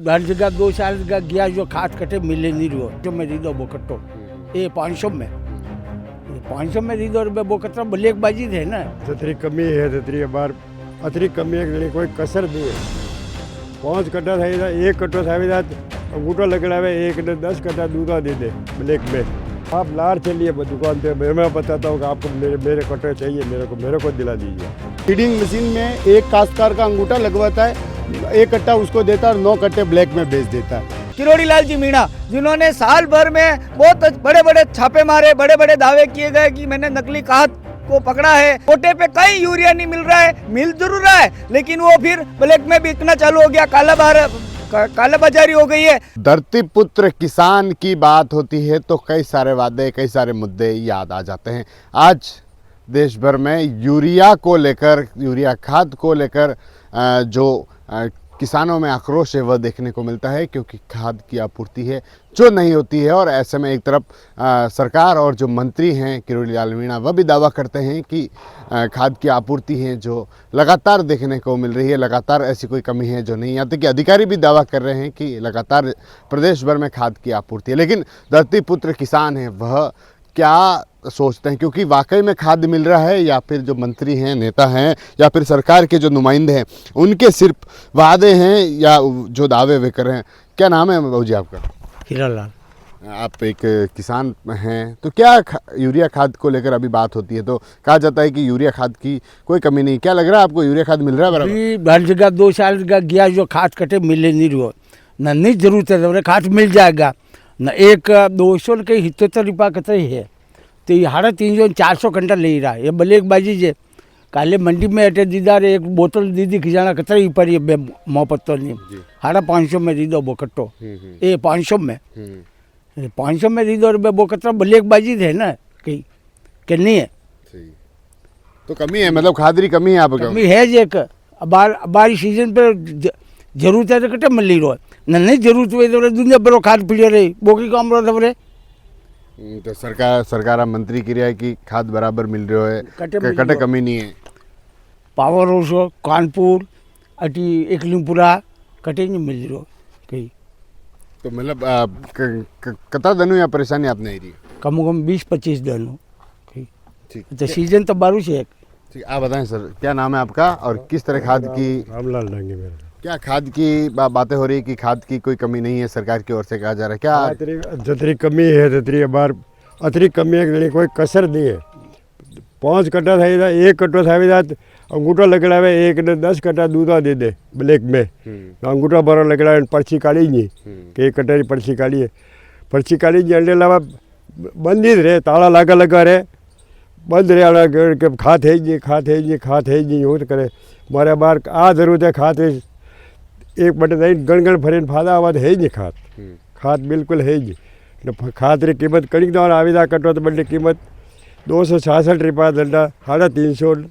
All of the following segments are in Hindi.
हर जगह 2 साल का गया जो खाद कटे मिले नहीं रहो जो मैं दी दो वो कट्टो ये 500 में 500 में दी दो रुपये वो कट्टा ब्लैकबाजी थे ना। जतरी कमी है जतरी बार अतरी कमी है कोई कसर नहीं है। 5 कट्टा था 1 कट्टो था अंगूठा लगड़ा 1 ने 10 कट्टा दूधा दे दे ब्लैक में। आप लार चलिए दुकान पे मैं बताता हूँ कि आपको मेरे कट्टे चाहिए मेरे को दिला दीजिए। फीडिंग मशीन में एक काश्तकार का अंगूठा लगवाता है, 1 कट्टा उसको देता है और 9 कट्टे ब्लैक में बेच देता है। किरोड़ी लाल जी मीणा जिन्होंने साल भर में बहुत बड़े बड़े छापे मारे, बड़े बड़े दावे किए गए कि मैंने नकली खाद को पकड़ा है। कोटे पे कहीं यूरिया नहीं मिल रहा है, मिल जरूर रहा है लेकिन वो फिर ब्लैक में बिकना चालू हो गया, कालाबाजारी हो गई है। धरती पुत्र किसान की बात होती है तो कई सारे वादे कई सारे मुद्दे याद आ जाते हैं। आज देश भर में यूरिया को लेकर यूरिया खाद को लेकर जो किसानों में आक्रोश है वह देखने को मिलता है क्योंकि खाद की आपूर्ति है जो नहीं होती है। और ऐसे में एक तरफ सरकार और जो मंत्री हैं किरोड़ी लाल मीणा वह भी दावा करते हैं कि खाद की आपूर्ति है जो लगातार देखने को मिल रही है, लगातार ऐसी कोई कमी है जो नहीं। यहाँ तक कि अधिकारी भी दावा कर रहे हैं कि लगातार प्रदेश भर में खाद की आपूर्ति है। लेकिन धरती पुत्र किसान है वह क्या सोचते हैं, क्योंकि वाकई में खाद मिल रहा है या फिर जो मंत्री हैं नेता हैं या फिर सरकार के जो नुमाइंदे हैं उनके सिर्फ वादे हैं या जो दावे वे कर रहे हैं। क्या नाम है बाबू जी आपका? हीरालाल। आप एक किसान हैं तो क्या यूरिया खाद को लेकर अभी बात होती है तो कहा जाता है कि यूरिया खाद की कोई कमी नहीं, क्या लग रहा है आपको यूरिया खाद मिल रहा है बराबर? हर जगह 2 साल का गया जो खाद कटे मिले नहीं रहो ना, नहीं जरूरत है खाद मिल जाएगा ना। 200 के 77 रुपया कतई है तो ये 350 400 घंटा ले रहा है। ये ब्लैकबाजी जे काले मंडी में अटे दीदार एक बोतल दीदी खिजाना कतई पर ये मोहब्बतों नहीं 550 में दी दो वो कट्टो ये 500 में 500 में दी दो रुपये वो कट्टा ब्लैकबाजी थे ना कहीं कि नहीं है। तो कमी है, मतलब खादरी कमी है आपको? कमी है जे बारिश सीजन पे जरूरत है तो कटे मिल रही रो ना, नहीं जरूरत हुई तो दुनिया बड़ो खाद पीड़े रही बोकी काम रो रे। तो सरकार मंत्री की रहा है कि खाद बराबर मिल रहा है, कटे कमी नहीं है। पावर हाउस कानपुर अटी एकलिंगपुरा कटे नहीं मिल रहा कहीं। तो मतलब कता दिनों या परेशानी आप नहीं रही? कम से कम 20-25 दिन कहीं। ठीक, तो सीजन तो बारिश है। ठीक, आप बताएं सर क्या नाम है आपका और किस तरह खाद की? रामलाल डांगे मेरा। क्या खाद की बातें हो रही है कि खाद की कोई कमी नहीं है, सरकार की ओर से कहा जा रहा है क्या? जतरी कमी है जतरी बार अतरी कमी है कोई कसर नहीं है। 5 कट्टा था 1 कट्टो था अंगूठा लगड़ा 1 ने 10 कट्टा दूधा दे दे ब्लैक में। अंगूठा बड़ा लगड़ा पर्ची काली नहीं कि 1 कट्टे की पर्ची काली है। पर्ची काली जी अंडे अलावा बंद ही रहे, ताला लगा रहे बंद रहे खात है जी यूँ तो करे मारे बार आ जरूरत है खात है 1 बटे नहीं गण फरीन फादा आवाज है नहीं खाद बिल्कुल है नहीं। खाद री कीमत कड़ी दौर आविदा कटो तो बड़ी कीमत 266 रुपया दंडा 350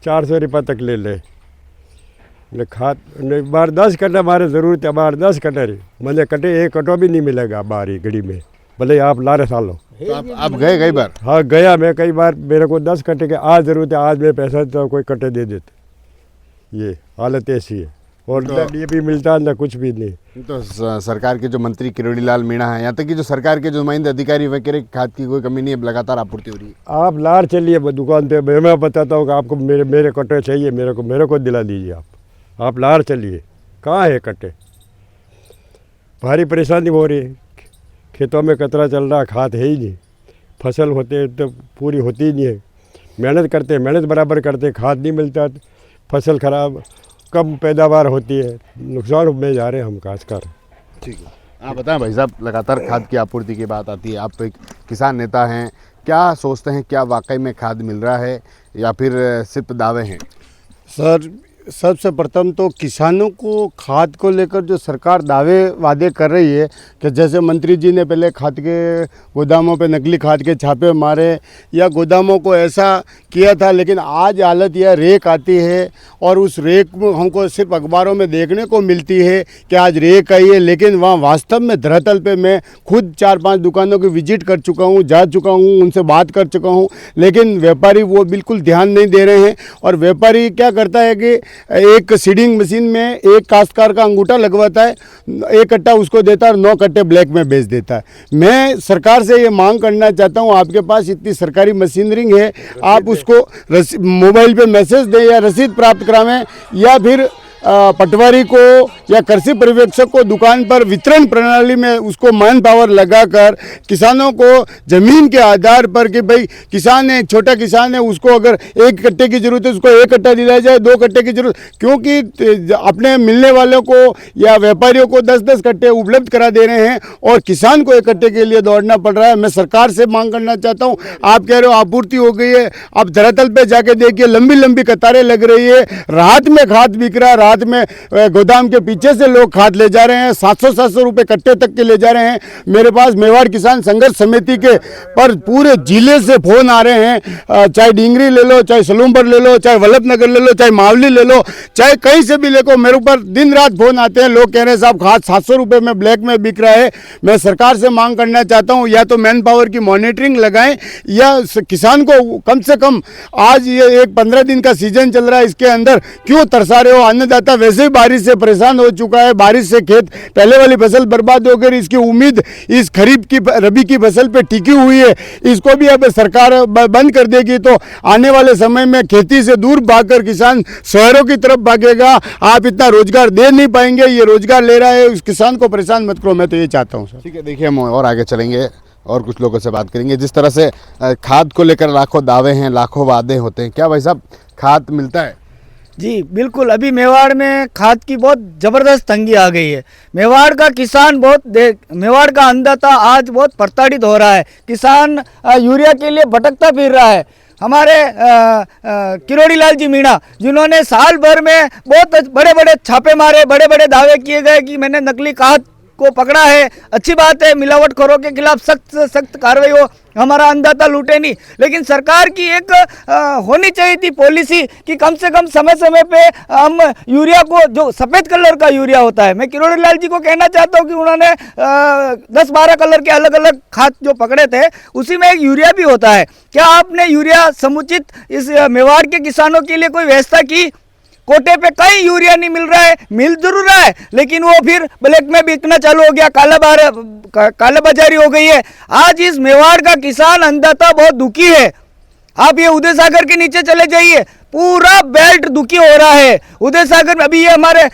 400 रुपया तक ले ले खाद बार 10 कट्टा मारे ज़रूरत है बार 10 कट्टे रही मतलब कटे 1 कट्टो भी नहीं मिलेगा बाहर ही घड़ी में भले आप लारे सालो। तो आप गए कई बार? हाँ गया मैं कई बार, मेरे को 10 कट्टे के आज ज़रूरत है, आज मैं पैसा तो कोई कट्टे दे देते। ये हालत ऐसी है और ये भी मिलता है ना कुछ भी नहीं। तो सरकार के जो मंत्री किरोड़ी लाल मीणा है यहाँ तक कि जो सरकार के जो नुमाइंदे अधिकारी वह कह रहे खाद की कोई कमी नहीं है, लगातार आपूर्ति हो रही है। आप लार चलिए दुकान पे मैं बताता हूँ कि आपको मेरे कट्टे चाहिए मेरे को दिला दीजिए। आप लार चलिए, कहाँ है कट्टे? भारी परेशानी हो रही है, खेतों में कचरा चल रहा, खाद है ही नहीं, फसल होते तो पूरी होती ही नहीं है। मेहनत बराबर करते खाद नहीं मिलता, फसल खराब कम पैदावार होती है, नुकसान में जा रहे हैं हम काश्तकार। ठीक है, आप बताएं भाई साहब, लगातार खाद की आपूर्ति की बात आती है, आप एक किसान नेता हैं, क्या सोचते हैं क्या वाकई में खाद मिल रहा है या फिर सिर्फ दावे हैं? सर सबसे प्रथम तो किसानों को खाद को लेकर जो सरकार दावे वादे कर रही है कि जैसे मंत्री जी ने पहले खाद के गोदामों पे नकली खाद के छापे मारे या गोदामों को ऐसा किया था, लेकिन आज हालत यह रेक आती है और उस रेक में हमको सिर्फ अखबारों में देखने को मिलती है कि आज रेक आई है, लेकिन वहाँ वास्तव में धरातल पे मैं खुद 4-5 दुकानों की विजिट कर चुका हूँ, जा चुका हूँ, उनसे बात कर चुका हूँ, लेकिन व्यापारी वो बिल्कुल ध्यान नहीं दे रहे हैं। और व्यापारी क्या करता है कि एक सीडिंग मशीन में एक काश्तकार का अंगूठा लगवाता है, 1 कट्टा उसको देता है और 9 कट्टे ब्लैक में बेच देता है। मैं सरकार से ये मांग करना चाहता हूँ, आपके पास इतनी सरकारी मशीनरी है, आप उसको मोबाइल पे मैसेज दें या रसीद प्राप्त करावें, या फिर पटवारी को या कृषि पर्यवेक्षक को दुकान पर वितरण प्रणाली में उसको मैन पावर लगाकर किसानों को ज़मीन के आधार पर कि भाई किसान है, छोटा किसान है, उसको अगर 1 कट्टे की ज़रूरत है उसको 1 कट्टा दिलाया जाए, 2 कट्टे की जरूरत, क्योंकि अपने मिलने वालों को या व्यापारियों को 10-10 कट्टे उपलब्ध करा दे रहे हैं और किसान को 1 कट्टे के लिए दौड़ना पड़ रहा है। मैं सरकार से मांग करना चाहता हूँ, आप कह रहे हो आपूर्ति हो गई है, आप धरातल पे जाके देखिए लंबी लंबी कतारें लग रही है, रात में खाद बिक रहा है, रात में गोदाम के पीछे से लोग खाद ले जा रहे हैं, 700-700 रुपये कट्टे तक के ले जा रहे हैं। मेरे पास मेवाड़ किसान संघर्ष समिति के पर पूरे जिले से फोन आ रहे हैं, चाहे डिंगरी ले लो, चाहे सलूमपुर ले लो, चाहे वल्लभनगर ले लो, चाहे मावली ले लो, चाहे कहीं से भी ले लो, मेरे ऊपर दिन रात फोन आते हैं। लोग कह रहे हैं साहब खाद 700 रुपये में ब्लैक में बिक रहा है। मैं सरकार से मांग करना चाहता हूँ, या तो मैन पावर की मॉनिटरिंग लगाएं या किसान को कम से कम, आज ये एक 15 दिन का सीजन चल रहा है, इसके अंदर क्यों तरसा रहे हो? अन्नदाता वैसे ही बारिश से परेशान हो चुका है, बारिश से खेत पहले वाली फसल बर्बाद हो गई, इसकी उम्मीद इस खरीफ की रबी की फसल पे टिकी हुई है, इसको भी अब सरकार बंद कर देगी तो आने वाले समय में खेती से दूर भागकर किसान शहरों की तरफ भागेगा। आप इतना रोजगार दे नहीं पाएंगे, ये रोजगार ले रहा है, उस किसान को परेशान मत करो, मैं तो ये चाहता हूँ सर। ठीक है, देखिए हम और आगे चलेंगे और कुछ लोगों से बात करेंगे। जिस तरह से खाद को लेकर लाखों दावे हैं, लाखों वादे होते हैं, क्या भाई साहब खाद मिलता है? जी बिल्कुल, अभी मेवाड़ में खाद की बहुत ज़बरदस्त तंगी आ गई है। मेवाड़ का किसान मेवाड़ का अन्नदाता आज बहुत प्रताड़ित हो रहा है। किसान यूरिया के लिए भटकता फिर रहा है। हमारे किरोड़ी लाल जी मीणा, जिन्होंने साल भर में बहुत बड़े बड़े छापे मारे, बड़े बड़े दावे किए गए कि मैंने नकली खाद को पकड़ा है, अच्छी बात है, मिलावटखोरों के खिलाफ सख्त से सख्त कार्रवाई हो, हमारा अन्नदाता लूटे नहीं। लेकिन सरकार की एक होनी चाहिए थी पॉलिसी कि कम से कम समय समय पे हम यूरिया को, जो सफ़ेद कलर का यूरिया होता है, मैं किरोड़ी लाल जी को कहना चाहता हूँ कि उन्होंने 10-12 कलर के अलग अलग खाद जो पकड़े थे, उसी में एक यूरिया भी होता है। क्या आपने यूरिया समुचित इस मेवाड़ के किसानों के लिए कोई व्यवस्था की? कोटे पे कहीं यूरिया नहीं मिल रहा है, मिल जरूर रहा है, लेकिन वो फिर ब्लैक में बिकना चालू हो गया, कालाबाजारी हो गई है। आज इस मेवाड़ का किसान अन्नदाता बहुत दुखी है। आप ये उदय सागर के नीचे चले जाइए, पूरा बेल्ट दुखी हो रहा है। उदय सागर, अभी ये हमारे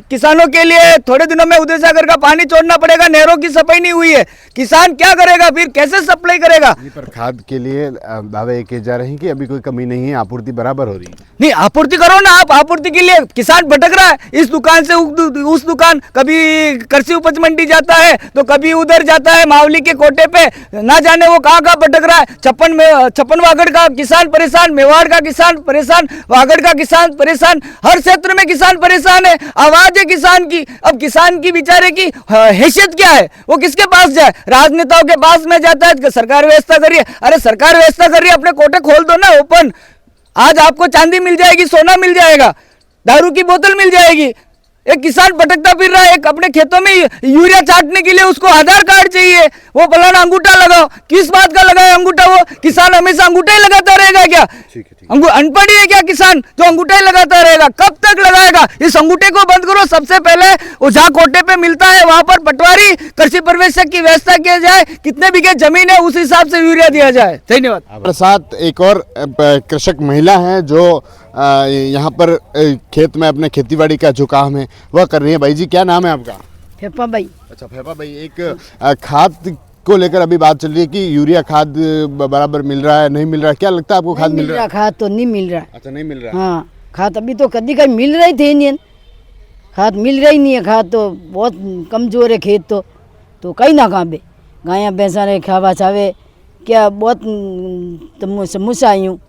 किसानों के लिए थोड़े दिनों में उदय सागर का पानी छोड़ना पड़ेगा, नहरों की सफाई नहीं हुई है, किसान क्या करेगा फिर, कैसे सप्लाई करेगा? पर खाद के लिए दावे किए जा रहे हैं कि अभी कोई कमी नहीं है, आपूर्ति बराबर हो रही है। नहीं, आपूर्ति करो ना आप। आपूर्ति के लिए किसान भटक रहा है, इस दुकान से उस दुकान, कभी कृषि उपज मंडी जाता है तो कभी उधर जाता है, मावली के कोटे पे ना जाने वो कहाँ भटक रहा है। 56 वागड़ का किसान परेशान, मेवाड़ का किसान परेशान, वागड़ का किसान परेशान, हर क्षेत्र में किसान परेशान है। आवाज है किसान की। अब किसान की बेचारे की हैसियत क्या है? वो किसके पास जाए? राजनेताओं के पास में जाता है, सरकार व्यवस्था कर रही है। अरे सरकार व्यवस्था कर रही है, अपने कोटे खोल दो ना ओपन। आज आपको चांदी मिल जाएगी, सोना मिल जाएगा, दारू की बोतल मिल जाएगी। एक किसान भटकता फिर रहा है, एक अपने खेतों में यूरिया चाटने के लिए उसको आधार कार्ड चाहिए, वो फलाना अंगूठा लगाओ। किस बात का लगाए अंगूठा? वो किसान हमेशा अंगूठा ही लगाता रहेगा क्या? अनपढ़ ही है क्या किसान जो अंगूठा ही लगाता रहेगा? कब तक लगाएगा? इस अंगूठे को बंद करो। सबसे पहले जहाँ कोटे पे मिलता है वहां पर पटवारी, कृषि पर्यवेक्षक की व्यवस्था किया जाए, कितने बीघे जमीन है उस हिसाब से यूरिया दिया जाए। धन्यवाद। हमारे साथ एक और कृषक महिला है जो यहाँ पर खेत में अपने खेतीबाड़ी का जो काम है वह कर रही है। भाई जी, क्या नाम है आपका? फेफा भाई। अच्छा फेफा भाई, एक खाद को लेकर अभी बात चल रही है कि यूरिया खाद बराबर मिल रहा है, नहीं मिल रहा है, क्या लगता है आपको? खाद मिल रहा है? खाद तो नहीं मिल रहा। अच्छा, नहीं मिल रहा है। हाँ, खाद अभी तो कभी कभी मिल रही थी, नहीं खाद मिल रही नहीं है। खाद तो बहुत कमजोर है खेत तो कहीं ना कहाँ पे गाया भैंसा ने खावा चावे क्या बहुत समूसा आई हूँ,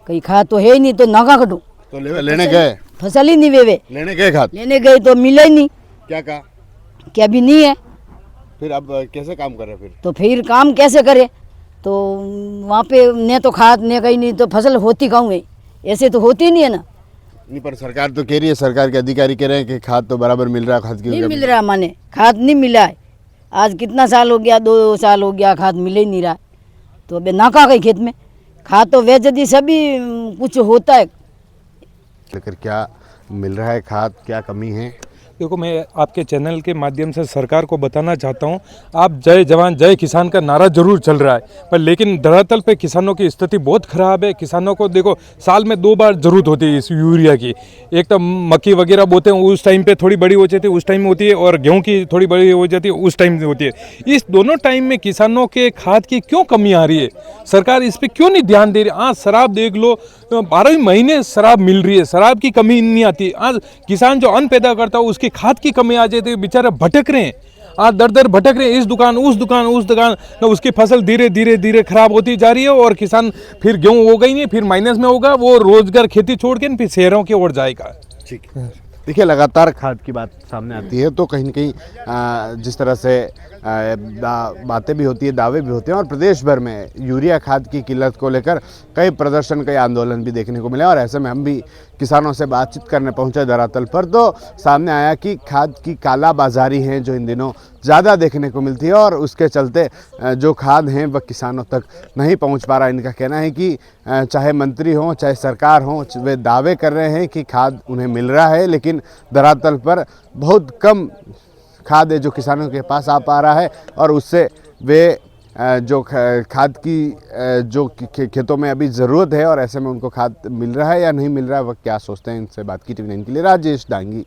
कहीं खाद तो है ही नहीं, तो नाका कटू तो लेने गए, फसल ही नहीं वे लेने गए खाद, लेने गए तो मिला ही नहीं। क्या कहा? क्या भी नहीं है। फिर अब कैसे काम कर रहे हैं? तो फिर काम कैसे करे? तो वहाँ पे न तो खाद न कहीं नहीं, तो फसल होती कहूँ है, ऐसे तो होती नहीं है ना। नहीं, पर सरकार तो कह रही है, सरकार के अधिकारी कह रहे हैं कि खाद तो बराबर मिल रहा है, खाद की नहीं मिल रहा, माने खाद नहीं मिला है। आज कितना साल हो गया, 2 साल हो गया, खाद मिले ही नहीं रहा। तो अबे नाका गई खेत में खाद तो वे यदि सभी कुछ होता है। लेकर क्या मिल रहा है खाद, क्या कमी है? देखो, मैं आपके चैनल के माध्यम से सरकार को बताना चाहता हूँ, आप जय जवान जय किसान का नारा जरूर चल रहा है, पर लेकिन धरातल पे किसानों की स्थिति बहुत ख़राब है। किसानों को देखो, साल में 2 बार ज़रूरत होती है इस यूरिया की। एक तो मक्की वगैरह बोते हैं, उस टाइम पे थोड़ी बड़ी हो जाती है, उस टाइम होती है, और गेहूँ की थोड़ी बड़ी हो जाती है, उस टाइम होती है। इस दोनों टाइम में किसानों के खाद की क्यों कमी आ रही है? सरकार इस पर क्यों नहीं ध्यान दे रही? आज शराब देख लो, 12 महीने शराब मिल रही है, शराब की कमी नहीं आती। आज किसान जो अन्न पैदा करता है उसकी खाद की कमी आ जाती है, बेचारे भटक रहे हैं, आज दर दर भटक रहे हैं, इस दुकान उस दुकान उस दुकान। तो उसकी फसल धीरे धीरे धीरे खराब होती जा रही है, और किसान फिर गेहूँ होगा ही नहीं, फिर माइनस में होगा, वो रोजगार खेती छोड़ के फिर शहरों की ओर जाएगा। ठीक है, देखिए लगातार खाद की बात सामने आती है, तो कहीं न कहीं जिस तरह से बातें भी होती है, दावे भी होते हैं, और प्रदेश भर में यूरिया खाद की किल्लत को लेकर कई प्रदर्शन, कई आंदोलन भी देखने को मिले। और ऐसे में हम भी किसानों से बातचीत करने पहुंचे धरातल पर, तो सामने आया कि खाद की कालाबाजारी है जो इन दिनों ज़्यादा देखने को मिलती है, और उसके चलते जो खाद हैं वह किसानों तक नहीं पहुंच पा रहा। इनका कहना है कि चाहे मंत्री हों चाहे सरकार हों, वे दावे कर रहे हैं कि खाद उन्हें मिल रहा है, लेकिन धरातल पर बहुत कम खाद है जो किसानों के पास आ पा रहा है, और उससे वे जो खाद की जो खेतों में अभी ज़रूरत है, और ऐसे में उनको खाद मिल रहा है या नहीं मिल रहा है, वह क्या सोचते हैं, इनसे बात की। टीवी 9 के लिए राजेश डांगी,